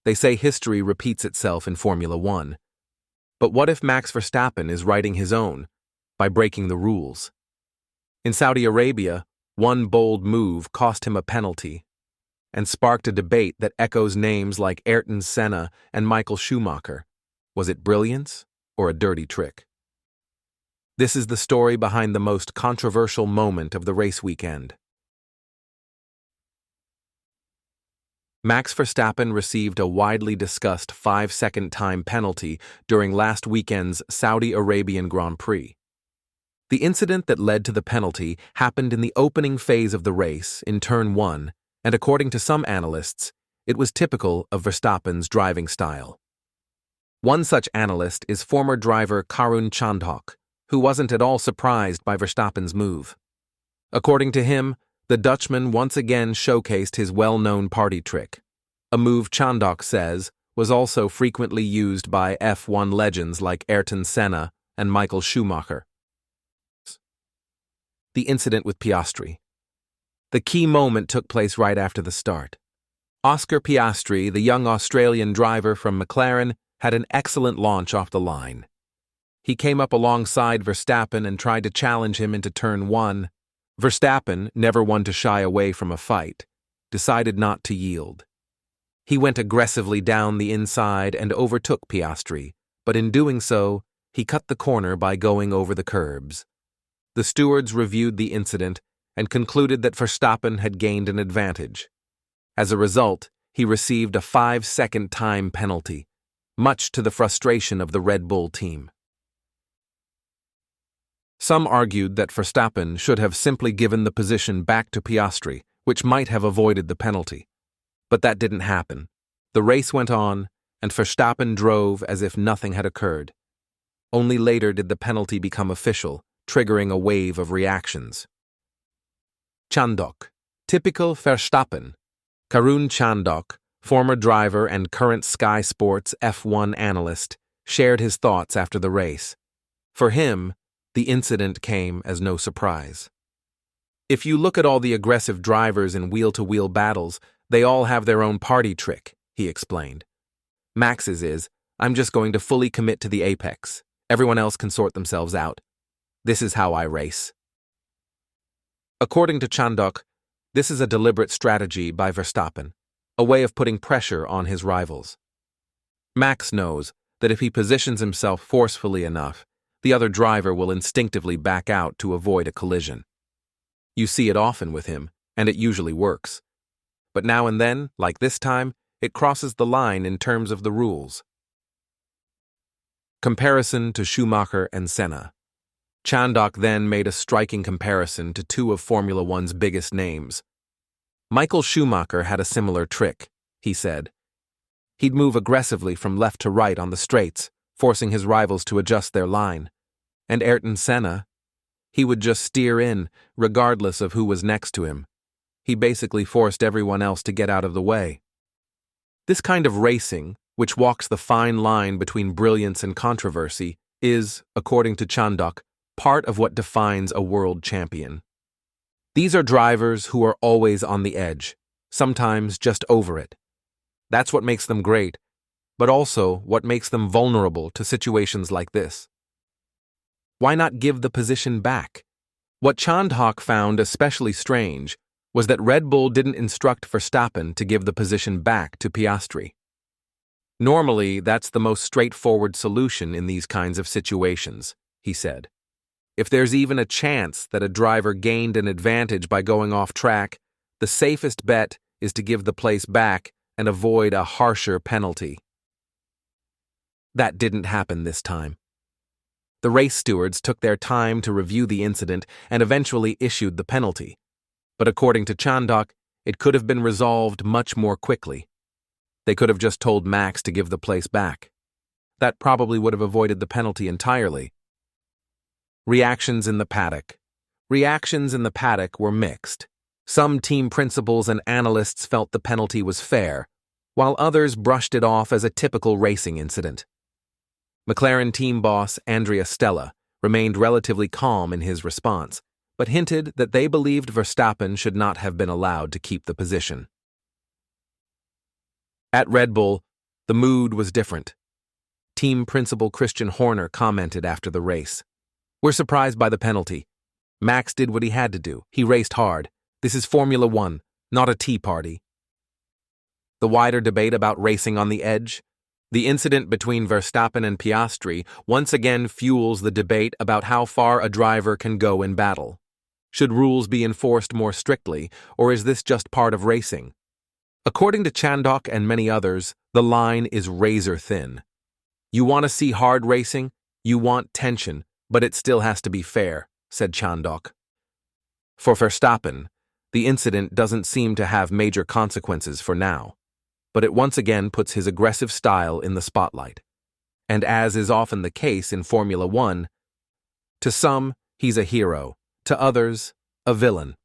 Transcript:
They say history repeats itself in Formula One. But what if Max Verstappen is writing his own by breaking the rules? In Saudi Arabia, one bold move cost him a penalty and sparked a debate that echoes names like Ayrton Senna and Michael Schumacher. Was it brilliance or a dirty trick? This is the story behind the most controversial moment of the race weekend. Max Verstappen received a widely discussed 5-second time penalty during last weekend's Saudi Arabian Grand Prix. The incident that led to the penalty happened in the opening phase of the race in Turn 1, and according to some analysts, it was typical of Verstappen's driving style. One such analyst is former driver Karun Chandhok, who wasn't at all surprised by Verstappen's move. According to him, the Dutchman once again showcased his well-known party trick, a move Chandhok says was also frequently used by F1 legends like Ayrton Senna and Michael Schumacher. The incident with Piastri. The key moment took place right after the start. Oscar Piastri, the young Australian driver from McLaren, had an excellent launch off the line. He came up alongside Verstappen and tried to challenge him into Turn 1. Verstappen, never one to shy away from a fight, decided not to yield. He went aggressively down the inside and overtook Piastri, but in doing so, he cut the corner by going over the curbs. The stewards reviewed the incident and concluded that Verstappen had gained an advantage. As a result, he received a 5-second time penalty, much to the frustration of the Red Bull team. Some argued that Verstappen should have simply given the position back to Piastri, which might have avoided the penalty. But that didn't happen. The race went on, and Verstappen drove as if nothing had occurred. Only later did the penalty become official, triggering a wave of reactions. Chandhok. Typical Verstappen. Karun Chandhok, former driver and current Sky Sports F1 analyst, shared his thoughts after the race. For him, the incident came as no surprise. If you look at all the aggressive drivers in wheel-to-wheel battles, they all have their own party trick, he explained. Max's is, I'm just going to fully commit to the apex. Everyone else can sort themselves out. This is how I race. According to Chandhok, this is a deliberate strategy by Verstappen, a way of putting pressure on his rivals. Max knows that if he positions himself forcefully enough, the other driver will instinctively back out to avoid a collision. You see it often with him, and it usually works. But now and then, like this time, it crosses the line in terms of the rules. Comparison to Schumacher and Senna. Chandhok then made a striking comparison to two of Formula One's biggest names. Michael Schumacher had a similar trick, he said. He'd move aggressively from left to right on the straights, forcing his rivals to adjust their line. And Ayrton Senna, he would just steer in, regardless of who was next to him. He basically forced everyone else to get out of the way. This kind of racing, which walks the fine line between brilliance and controversy, is, according to Chandhok, part of what defines a world champion. These are drivers who are always on the edge, sometimes just over it. That's what makes them great, but also what makes them vulnerable to situations like this. Why not give the position back? What Chandhok found especially strange was that Red Bull didn't instruct Verstappen to give the position back to Piastri. Normally, that's the most straightforward solution in these kinds of situations, he said. If there's even a chance that a driver gained an advantage by going off track, the safest bet is to give the place back and avoid a harsher penalty. That didn't happen this time. The race stewards took their time to review the incident and eventually issued the penalty. But according to Chandhok, it could have been resolved much more quickly. They could have just told Max to give the place back. That probably would have avoided the penalty entirely. Reactions in the paddock. Reactions in the paddock were mixed. Some team principals and analysts felt the penalty was fair, while others brushed it off as a typical racing incident. McLaren team boss Andrea Stella remained relatively calm in his response, but hinted that they believed Verstappen should not have been allowed to keep the position. At Red Bull, The mood was different. Team principal Christian Horner commented after the race. "We're surprised by the penalty. Max did what he had to do. He raced hard. This is Formula One, not a tea party." The wider debate about racing on the edge. The incident between Verstappen and Piastri once again fuels the debate about how far a driver can go in battle. Should rules be enforced more strictly, or is this just part of racing? According to Chandok and many others, the line is razor thin. "You want to see hard racing? You want tension, but it still has to be fair," said Chandok. For Verstappen, the incident doesn't seem to have major consequences for now, but it once again puts his aggressive style in the spotlight. And as is often the case in Formula One, to some, he's a hero, to others, a villain.